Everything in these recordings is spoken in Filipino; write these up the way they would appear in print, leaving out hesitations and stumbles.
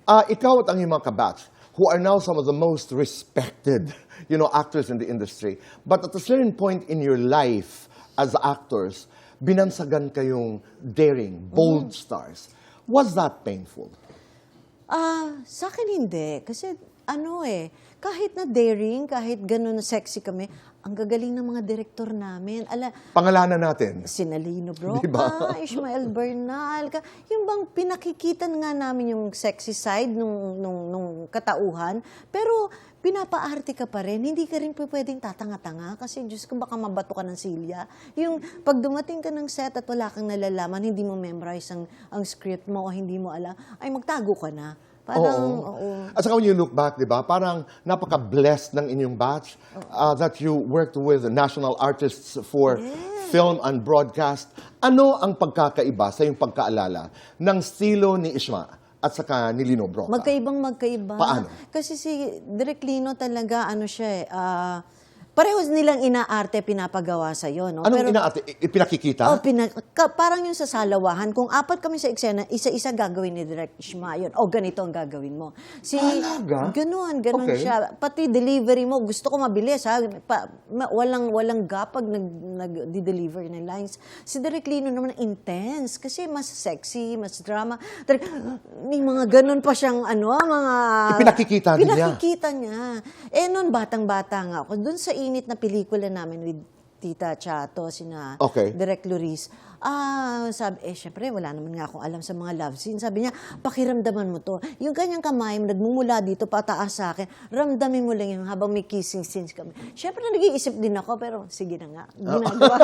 Ikaw at ang iyong mga kabatch, who are now some of the most respected, actors in the industry. But at a certain point in your life as actors, binansagan kayong daring, bold stars. Was that painful? Sa akin hindi. Kasi kahit na daring, kahit gano'n na sexy kami, ang gagaling ng mga direktor namin. Pangalanan natin. Sinalino Broca, Diba? Ishmael Bernal. Yung bang pinakikitan nga namin yung sexy side nung katauhan, pero pinapaarte ka pa rin. Hindi ka rin pwedeng tatanga-tanga kasi Diyos ko baka mabato ka ng silya. Yung pag dumating ka ng set at wala kang nalalaman, hindi mo memorize ang script mo o hindi mo alam, ay magtago ka na. Parang, oo. At saka when you look back, di ba, parang napaka-blessed ng inyong batch that you worked with national artists for film and broadcast. Ano ang pagkakaiba sa iyong pagkaalala ng estilo ni Ishma at saka ni Lino Broca? Magkaiba. Paano? Kasi si Direk Lino talaga, parehos nilang inaarte pinapagawa sa'yo, no? Anong inaarte? Ipinakikita? Parang yung sa salawahan, kung apat kami sa eksena, isa-isa gagawin ni Direk Ishma yun. O, ganito ang gagawin mo. Talaga? Ganun Okay. siya. Pati delivery mo, gusto ko mabilis, ha? Walang gap pag nag-deliver ng lines. Si Direk Lino naman intense, kasi mas sexy, mas drama. May mga ganun pa siyang, mga... Ipinakikita niya? Pinakikita niya. Noon, batang-bata nga ako. Doon sa init na pelikula namin with Tita Chato, sina Direk Luis. Syempre, wala naman nga akong alam sa mga love scene. Sabi niya, pakiramdaman mo to. Yung kanyang kamay, nagmumula dito, pataas sa akin, ramdamin mo lang yung habang may kissing scenes kami. Syempre, nag-iisip din ako, pero sige na nga. Ginagawa.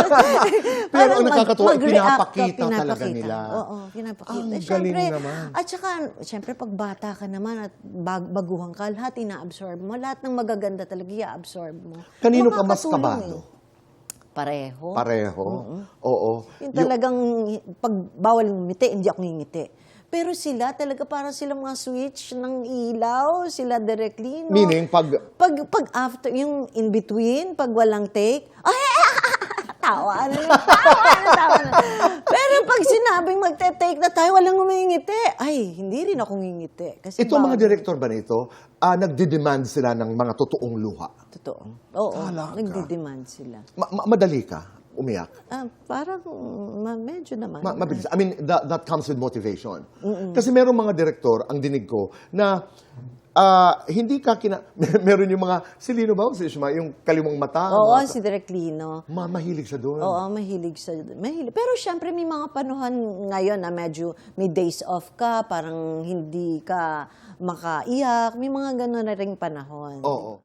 Pero nakakatuwa, pinapakita talaga nila. Oo, pinapakita. Ang galing naman. At saka, syempre, pag bata ka naman at baguhan ka, lahat ina-absorb mo. Lahat ng magaganda talaga i-absorb mo. Kanino ka mas kabado? Pareho. Oo. Yung talagang, pag bawal ngumiti, hindi ako ngingiti. Pero sila, talaga parang sila mga switch ng ilaw, sila Direk Lino. Meaning, Pag after, yung in between, pag walang take, tawa na. Pero pag sinabing magte-take na tayo, walang ngumingiti. Ay, hindi rin ako ngingiti. Kasi ito mga direktor ba nito, nagdi-demand sila ng mga totoong luha? Totoo. Oo, Talaga? nagdi-demand sila. Madali ka umiyak? Parang medyo naman. Mabilis. I mean, that comes with motivation. Kasi merong mga direktor, ang dinig ko, na hindi ka meron yung mga, si Lino ba o si Ishma, yung kalimang mata? Oo, si Direk Lino. Mahilig siya doon. Oo, mahilig. Pero syempre may mga panuhan ngayon na medyo may days off ka, parang hindi ka makaiyak. May mga gano'n na ring panahon. Oo.